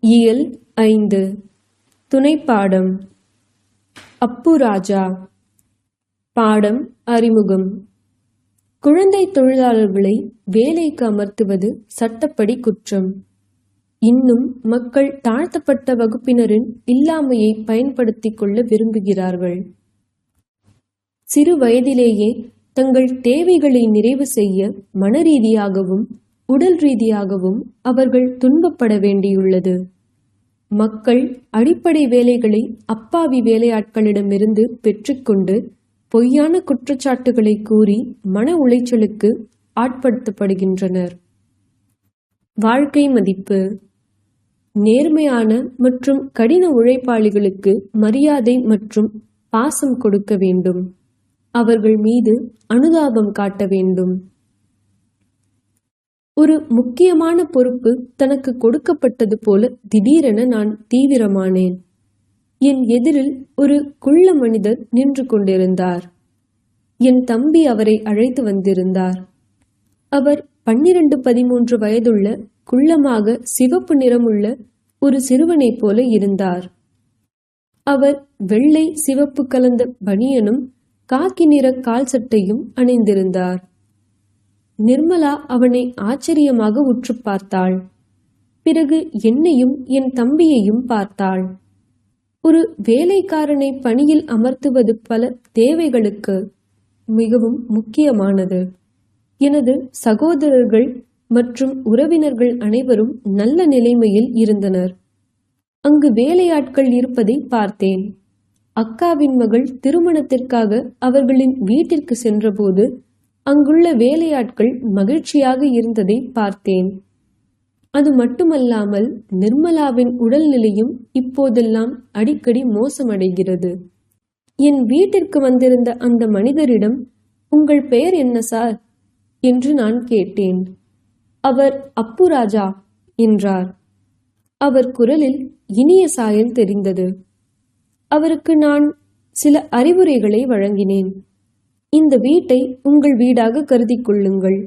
இயல் 5 துணைப்பாடம் அப்பு ராஜா. பாடம் அறிமுகம். குழந்தை தொழிலாளர்களை வேலைக்கு அமர்த்துவது சட்டப்படி குற்றம். இன்னும் மக்கள் தாழ்த்தப்பட்ட வகுப்பினரின் இல்லாமையை பயன்படுத்திக் கொள்ள விரும்புகிறார்கள். சிறு வயதிலேயே தங்கள் தேவைகளை நிறைவு செய்ய மனரீதியாகவும் உடல் ரீதியாகவும் அவர்கள் துன்பப்பட வேண்டியுள்ளது. மக்கள் அடிப்படை வேலைகளை அப்பாவி வேலையாட்களிடமிருந்து பெற்றுக்கொண்டு பொய்யான குற்றச்சாட்டுகளை கூறி மன உளைச்சலுக்கு ஆட்படுத்தப்படுகின்றனர். வாழ்க்கை மதிப்பு. நேர்மையான மற்றும் கடின உழைப்பாளிகளுக்கு மரியாதை மற்றும் பாசம் கொடுக்க வேண்டும். அவர்கள் மீது அனுதாபம் காட்ட வேண்டும். ஒரு முக்கியமான பொறுப்பு தனக்கு கொடுக்கப்பட்டது போல திடீரென நான் தீவிரமானேன். என் எதிரில் ஒரு குள்ள மனிதர் நின்று கொண்டிருந்தார். என் தம்பி அவரை அழைத்து வந்திருந்தார். அவர் 12-13 வயதுள்ள குள்ளமாக சிவப்பு நிறமுள்ள ஒரு சிறுவனைப் போல இருந்தார். அவர் வெள்ளை சிவப்பு கலந்த பனியனும் காக்கி நிற கால் சட்டையும் அணிந்திருந்தார். நிர்மலா அவனை ஆச்சரியமாக உற்று பார்த்தாள். பிறகு என்னையும் என் தம்பியையும் பார்த்தாள். ஒரு வேலைக்காரனை பணியில் அமர்த்துவது பல தேவைகளுக்கு மிகவும் முக்கியமானது. எனது சகோதரர்கள் மற்றும் உறவினர்கள் அனைவரும் நல்ல நிலைமையில் இருந்தனர். அங்கு வேலையாட்கள் இருப்பதை பார்த்தேன். அக்காவின் மகள் திருமணத்திற்காக அவர்களின் வீட்டிற்கு சென்றபோது அங்குள்ள வேலையாட்கள் மகிழ்ச்சியாக இருந்ததை பார்த்தேன். அது மட்டுமல்லாமல் நிர்மலாவின் உடல்நிலையும் இப்போதெல்லாம் அடிக்கடி மோசமடைகிறது. என் வீட்டிற்கு வந்திருந்த அந்த மனிதரிடம், உங்கள் பெயர் என்ன சார் என்று நான் கேட்டேன். அவர் அப்பு ராஜா என்றார். அவர் குரலில் இனிய சாயல் தெரிந்தது. அவருக்கு நான் சில அறிவுரைகளை வழங்கினேன். இந்த வீட்டை உங்கள் வீடாக கருதி கொள்ளுங்கள்.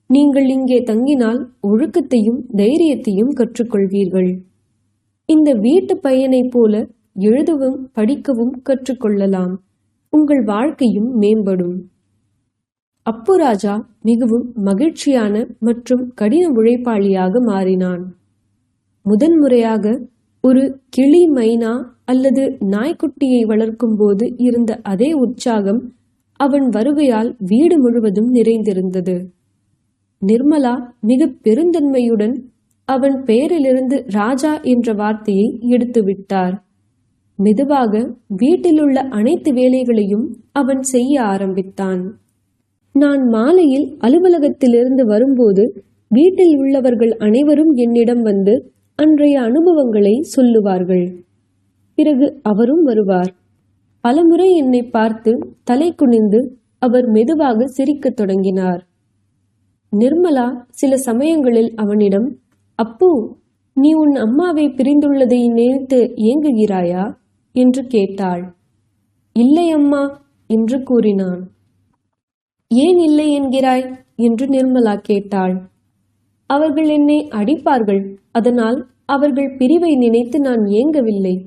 நீங்கள் இங்கே தங்கினால் ஒழுக்கத்தையும் தைரியத்தையும் கற்றுக்கொள்வீர்கள். இந்த வீட்டு பையனைப் போல எழுதவும் படிக்கவும் கற்றுக்கொள்ளலாம். உங்கள் வாழ்க்கையும் மேம்படும். அப்பு ராஜா மிகவும் மகிழ்ச்சியான மற்றும் கடின உழைப்பாளியாக மாறினான். முதன்முறையாக ஒரு கிளி, மைனா அல்லது நாய்க்குட்டியை வளர்க்கும் போது இருந்த அதே உற்சாகம் அவன் வருகையால் வீடு முழுவதும் நிறைந்திருந்தது. நிர்மலா மிக பெருந்தன்மையுடன் அவன் பெயரிலிருந்து ராஜா என்ற வார்த்தையை எடுத்துவிட்டார். மெதுவாக வீட்டிலுள்ள அனைத்து வேலைகளையும் அவன் செய்ய ஆரம்பித்தான். நான் மாலையில் அலுவலகத்திலிருந்து வரும்போது வீட்டில் உள்ளவர்கள் அனைவரும் என்னிடம் வந்து அன்றைய அனுபவங்களை சொல்லுவார்கள். பிறகு அவரும் வருவார். பலமுறை என்னை பார்த்து தலை குனிந்து அவர் மெதுவாக சிரிக்கத் தொடங்கினார். நிர்மலா சில சமயங்களில் அவனிடம், அப்பு, நீ உன் அம்மாவை பிரிந்துள்ளதை நினைத்து ஏங்குகிறாயா என்று கேட்டாள். இல்லை அம்மா என்று கூறினான். ஏன் இல்லை என்கிறாய் என்று நிர்மலா கேட்டாள். அவர்கள் என்னை அடிப்பார்கள். அதனால் அவர்கள் பிரிவை நினைத்து நான் ஏங்கவில்லை.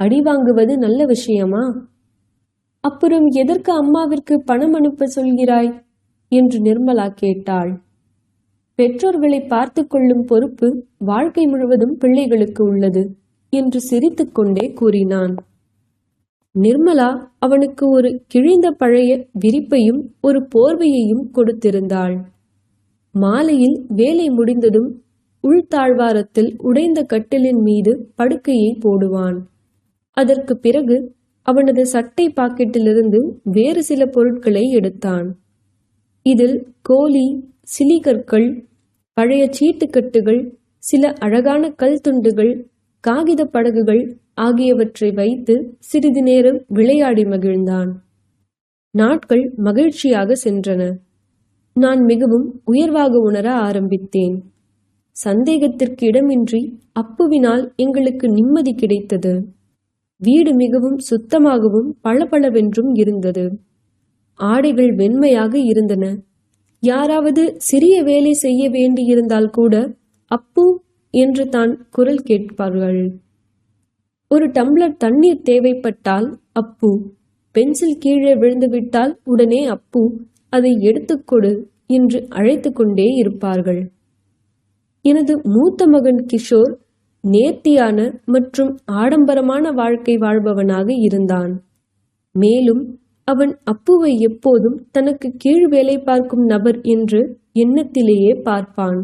அடி வாங்குவது நல்ல விஷயமா? அப்புறம் எதற்கு அம்மாவிற்கு பணம் அனுப்ப சொல்கிறாய் என்று நிர்மலா கேட்டாள். பெற்றோர்களை பார்த்து கொள்ளும் பொறுப்பு வாழ்க்கை முழுவதும் பிள்ளைகளுக்கு உள்ளது என்று சிரித்துக்கொண்டே கூறினான். நிர்மலா அவனுக்கு ஒரு கிழிந்த பழைய விரிப்பையும் ஒரு போர்வையையும் கொடுத்திருந்தாள். மாலையில் வேலை முடிந்ததும் உள்தாழ்வாரத்தில் உடைந்த கட்டிலின் மீது படுக்கையை போடுவான். அதற்கு பிறகு அவனது சட்டை பாக்கெட்டிலிருந்து வேறு சில பொருட்களை எடுத்தான். இதில் கோலி, சிலிகற்கள், பழைய சீட்டுக்கட்டுகள், சில அழகான கல் துண்டுகள், காகித படகுகள் ஆகியவற்றை வைத்து சிறிது நேரம் விளையாடி மகிழ்ந்தான். நாட்கள் மகிழ்ச்சியாக சென்றன. நான் மிகவும் உயர்வாக உணர ஆரம்பித்தேன். சந்தேகத்திற்கு இடமின்றி அப்புவினால் எங்களுக்கு நிம்மதி கிடைத்தது. வீடு மிகவும் சுத்தமாகவும் பளபளவென்றும் இருந்தது. ஆடைகள் வெண்மையாக இருந்தன. யாராவது சிறிய வேலை செய்ய வேண்டியிருந்தால் கூட அப்பு என்று தான் குரல் கேட்பார்கள். ஒரு டம்ளர் தண்ணீர் தேவைப்பட்டால் அப்பு, பென்சில் கீழே விழுந்துவிட்டால் உடனே அப்பு அதை எடுத்துக்கொடு என்று அழைத்து கொண்டே இருப்பார்கள். எனது மூத்த மகன் கிஷோர் நேர்த்தியான மற்றும் ஆடம்பரமான வாழ்க்கை வாழ்பவனாக இருந்தான். மேலும் அவன் அப்புவை எப்போதும் தனக்கு கீழ் வேலை பார்க்கும் நபர் என்று எண்ணத்திலேயே பார்ப்பான்.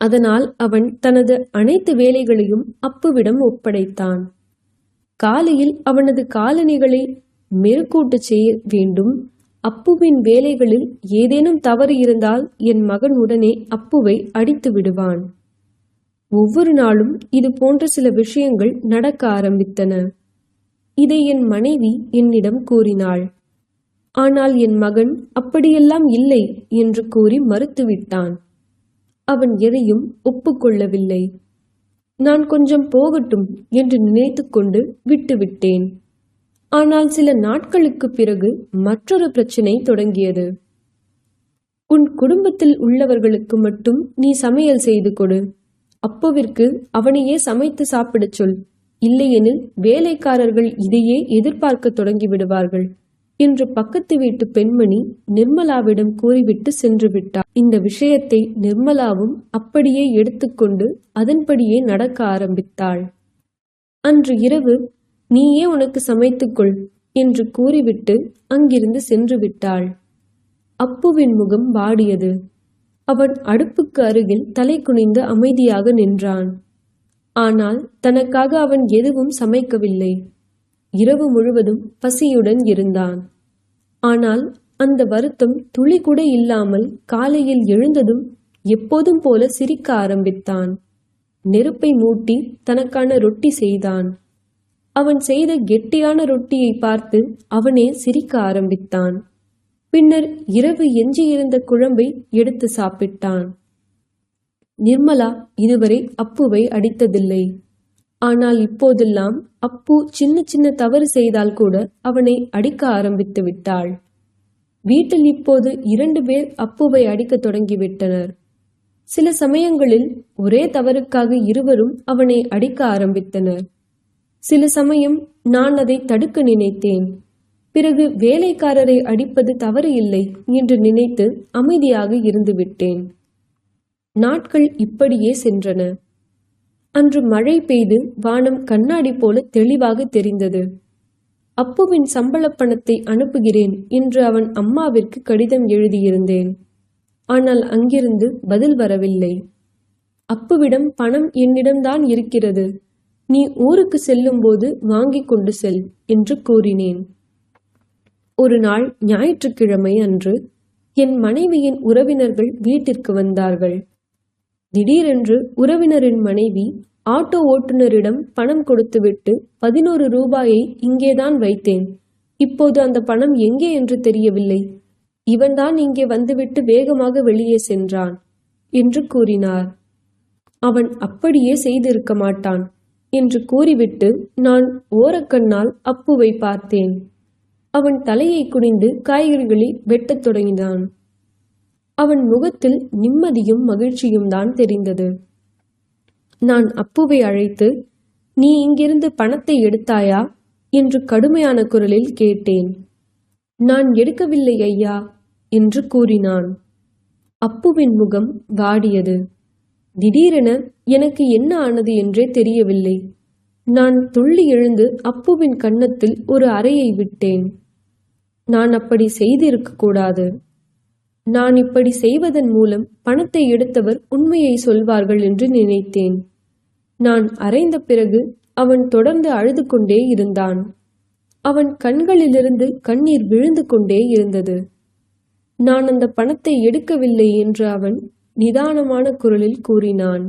அதனால் அவன் தனது அனைத்து வேலைகளையும் அப்புவிடம் ஒப்படைத்தான். காலையில் அவனது காலணிகளை மெருகூட்ட செய்ய வேண்டும். அப்புவின் வேலைகளில் ஏதேனும் தவறு இருந்தால் என் மகன் உடனே அப்புவை அடித்து விடுவான். ஒவ்வொரு நாளும் இது போன்ற சில விஷயங்கள் நடக்க ஆரம்பித்தன. இதை என் மனைவி என்னிடம் கூறினாள். ஆனால் என் மகன் அப்படியெல்லாம் இல்லை என்று கூறி மறுத்துவிட்டான். அவன் எதையும் ஒப்புக்கொள்ளவில்லை. நான் கொஞ்சம் போகட்டும் என்று நினைத்து கொண்டு விட்டுவிட்டேன். ஆனால் சில நாட்களுக்கு பிறகு மற்றொரு பிரச்சனை தொடங்கியது. உன் குடும்பத்தில் உள்ளவர்களுக்கு மட்டும் நீ சமையல் செய்து கொடு. அப்புவிற்கு அவனையே சமைத்து சாப்பிடச் சொல். இல்லையெனில் வேலைக்காரர்கள் இதையே எதிர்பார்க்க தொடங்கிவிடுவார்கள் என்று பக்கத்து வீட்டு பெண்மணி நிர்மலாவிடம் கூறிவிட்டு சென்று விட்டார். இந்த விஷயத்தை நிர்மலாவும் அப்படியே எடுத்துக்கொண்டு அதன்படியே நடக்க ஆரம்பித்தாள். அன்று இரவு நீயே உனக்கு சமைத்துக்கொள் என்று கூறிவிட்டு அங்கிருந்து சென்று விட்டாள். அப்புவின் முகம் வாடியது. அவன் அடுப்புக்கு அருகில் தலை குனிந்து அமைதியாக நின்றான். ஆனால் தனக்காக அவன் எதுவும் சமைக்கவில்லை. இரவு முழுவதும் பசியுடன் இருந்தான். ஆனால் அந்த வருத்தம் துளி கூட இல்லாமல் காலையில் எழுந்ததும் எப்போதும் போல சிரிக்க ஆரம்பித்தான். நெருப்பை மூட்டி தனக்கான ரொட்டி செய்தான். அவன் செய்த கெட்டியான ரொட்டியை பார்த்து அவனே சிரிக்க ஆரம்பித்தான். பின்னர் இரவு எஞ்சியிருந்த குழம்பை எடுத்து சாப்பிட்டான். நிர்மலா இதுவரை அப்புவை அடித்ததில்லை. ஆனால் இப்போதெல்லாம் அப்பு சின்ன சின்ன தவறு செய்தால் கூட அவனை அடிக்க ஆரம்பித்து விட்டாள். வீட்டில் இப்போது 2 பேர் அப்புவை அடிக்க தொடங்கிவிட்டனர். சில சமயங்களில் ஒரே தவறுக்காக இருவரும் அவனை அடிக்க ஆரம்பித்தனர். சில சமயம் நான் அதை தடுக்க நினைத்தேன். பிறகு வேலைக்காரரை அடிப்பது தவறு இல்லை என்று நினைத்து அமைதியாக இருந்துவிட்டேன். நாட்கள் இப்படியே சென்றன. அன்று மழை பெய்து வானம் கண்ணாடி போல தெளிவாக தெரிந்தது. அப்புவின் சம்பள பணத்தை அனுப்புகிறேன் என்று அவன் அம்மாவிற்கு கடிதம் எழுதியிருந்தேன். ஆனால் அங்கிருந்து பதில் வரவில்லை. அப்புவிடம் பணம் என்னிடம்தான் இருக்கிறது, நீ ஊருக்கு செல்லும் போது வாங்கி கொண்டு செல் என்று கூறினேன். ஒரு நாள் ஞாயிற்றுக்கிழமை அன்று என் மனைவியின் உறவினர்கள் வீட்டிற்கு வந்தார்கள். திடீரென்று உறவினரின் மனைவி ஆட்டோ ஓட்டுநரிடம் பணம் கொடுத்துவிட்டு 11 ரூபாயை இங்கேதான் வைத்தேன், இப்போது அந்த பணம் எங்கே என்று தெரியவில்லை, இவன்தான் இங்கே வந்துவிட்டு வேகமாக வெளியே சென்றான் என்று கூறினார். அவன் அப்படியே செய்திருக்க மாட்டான் என்று கூறிவிட்டு நான் ஓரக்கண்ணால் அப்புவை பார்த்தேன். அவன் தலையை குனிந்து காய்கறிகளை வெட்டத் தொடங்கினான். அவன் முகத்தில் நிம்மதியும் மகிழ்ச்சியும் தான் தெரிந்தது. நான் அப்புவை அழைத்து, நீ இங்கிருந்து பணத்தை எடுத்தாயா என்று கடுமையான குரலில் கேட்டேன். நான் எடுக்கவில்லை ஐயா என்று கூறினான். அப்புவின் முகம் வாடியது. திடீரென எனக்கு என்ன ஆனது என்றே தெரியவில்லை. நான் துள்ளி எழுந்து அப்புவின் கன்னத்தில் ஒரு அறையை விட்டேன். நான் அப்படி செய்திருக்க கூடாது. நான் இப்படி செய்வதன் மூலம் பணத்தை எடுத்தவர் உண்மையை சொல்வார்கள் என்று நினைத்தேன். நான் அறைந்த பிறகு அவன் தொடர்ந்து அழுது கொண்டே இருந்தான். அவன் கண்களிலிருந்து கண்ணீர் விழுந்து கொண்டே இருந்தது. நான் அந்த பணத்தை எடுக்கவில்லை என்று அவன் நிதானமான குரலில் கூறினான்.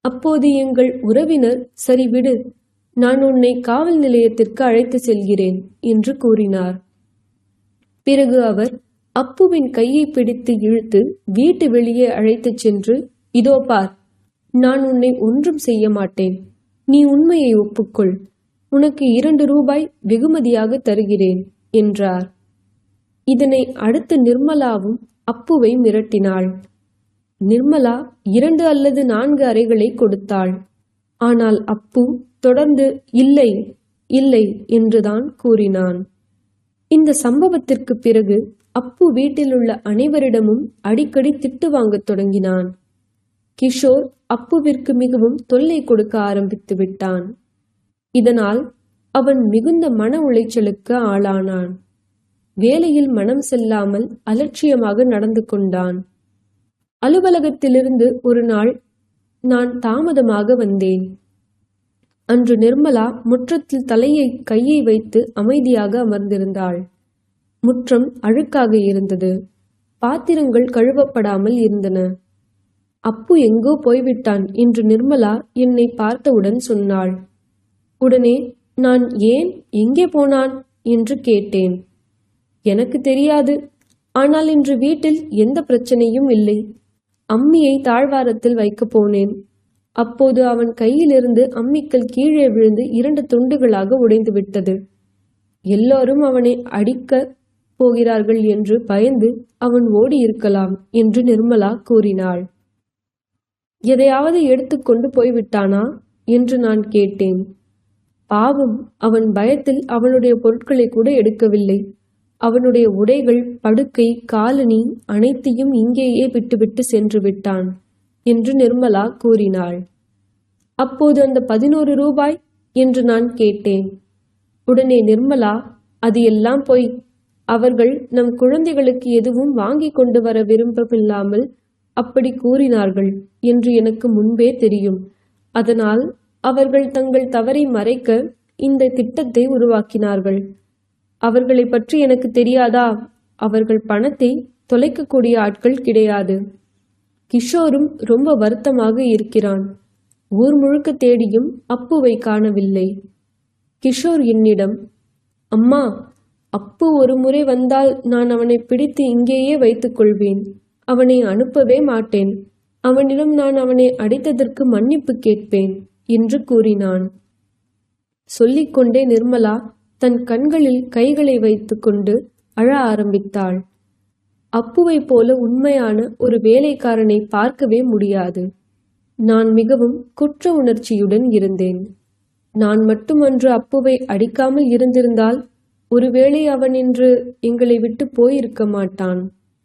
அப்போது எங்கள் உறவினர், சரி விடு, நான் உன்னை காவல் நிலையத்திற்கு அழைத்து செல்கிறேன் என்று கூறினார். பிறகு அவர் அப்புவின் கையை பிடித்து இழுத்து வீட்டு வெளியே அழைத்துச் சென்று, இதோ பார், நான் உன்னை ஒன்றும் செய்ய மாட்டேன், நீ உண்மையை ஒப்புக்கொள், உனக்கு 2 ரூபாய் வெகுமதியாக தருகிறேன் என்றார். இதனை அடுத்து நிர்மலாவும் அப்புவை மிரட்டினாள். நிர்மலா 2 அல்லது 4 அறைகளை கொடுத்தாள். ஆனால் அப்பு தொடர்ந்து இல்லை இல்லை என்றுதான் கூறினான். இந்த சம்பவத்திற்கு பிறகு அப்பு வீட்டிலுள்ள அனைவரிடமும் அடிக்கடி திட்டு வாங்கத் தொடங்கினான். கிஷோர் அப்புவிற்கு மிகவும் தொல்லை கொடுக்க ஆரம்பித்து விட்டான். இதனால் அவன் மிகுந்த மன உளைச்சலுக்கு ஆளானான். வேலையில் மனம் செல்லாமல் அலட்சியமாக நடந்து கொண்டான். அலுவலகத்திலிருந்து ஒரு நாள் நான் தாமதமாக வந்தேன். அன்று நிர்மலா முற்றத்தில் கையை வைத்து அமைதியாக அமர்ந்திருந்தாள். முற்றம் அழுக்காக இருந்தது. பாத்திரங்கள் கழுவப்படாமல் இருந்தன. அப்பு எங்கோ போய்விட்டான் என்று நிர்மலா என்னை பார்த்தவுடன் சொன்னாள். உடனே நான் ஏன், எங்கே போனான் என்று கேட்டேன். எனக்கு தெரியாது. ஆனால் இன்று வீட்டில் எந்த பிரச்சனையும் இல்லை. அம்மியை தாழ்வாரத்தில் வைக்கப் போனேன். அப்போது அவன் கையிலிருந்து அம்மிக்கல் கீழே விழுந்து 2 துண்டுகளாக உடைந்து விட்டது. எல்லோரும் அவனை அடிக்க போகிறார்கள் என்று பயந்து அவன் ஓடி இருக்கலாம் என்று நிர்மலா கூறினாள். எதையாவது எடுத்துக்கொண்டு போய்விட்டானா என்று நான் கேட்டேன். பாவம், அவன் பயத்தில் அவனுடைய பொருட்களை கூட எடுக்கவில்லை. அவனுடைய உடைகள், படுக்கை, காலணி அனைத்தையும் இங்கேயே விட்டுவிட்டு சென்று விட்டான் என்று நிர்மலா கூறினாள். அப்போது அந்த 11 ரூபாய் என்று நான் கேட்டேன். உடனே நிர்மலா, அது எல்லாம் போய், அவர்கள் நம் குழந்தைகளுக்கு எதுவும் வாங்கி கொண்டு வர விரும்பவில்லாமல் அப்படி கூறினார்கள் என்று எனக்கு முன்பே தெரியும். அதனால் அவர்கள் தங்கள் தவறை மறைக்க இந்த திட்டத்தை உருவாக்கினார்கள். அவர்களை பற்றி எனக்கு தெரியாதா? அவர்கள் பணத்தை தொலைக்கக்கூடிய ஆட்கள் கிடையாது. கிஷோரும் ரொம்ப வருத்தமாக இருக்கிறான். ஊர் முழுக்க தேடியும் அப்புவை காணவில்லை. கிஷோர் என்னிடம், அம்மா, அப்பு ஒரு முறை வந்தால் நான் அவனை பிடித்து இங்கேயே வைத்துக் கொள்வேன். அவனை அனுப்பவே மாட்டேன். அவனிடம் நான் அவனை அடித்ததற்கு மன்னிப்பு கேட்பேன் என்று கூறினான். சொல்லிக்கொண்டே நிர்மலா தன் கண்களில் கைகளை வைத்துக்கொண்டு அழ ஆரம்பித்தாள். அப்புவை போல உண்மையான ஒரு வேலைக்காரனை பார்க்கவே முடியாது. நான் மிகவும் குற்ற உணர்ச்சியுடன் இருந்தேன். நான் மட்டும் அன்று அப்புவை அடிக்காமல் இருந்திருந்தால் ஒருவேளை அவன் இன்று எங்களை விட்டு போயிருக்க மாட்டான்.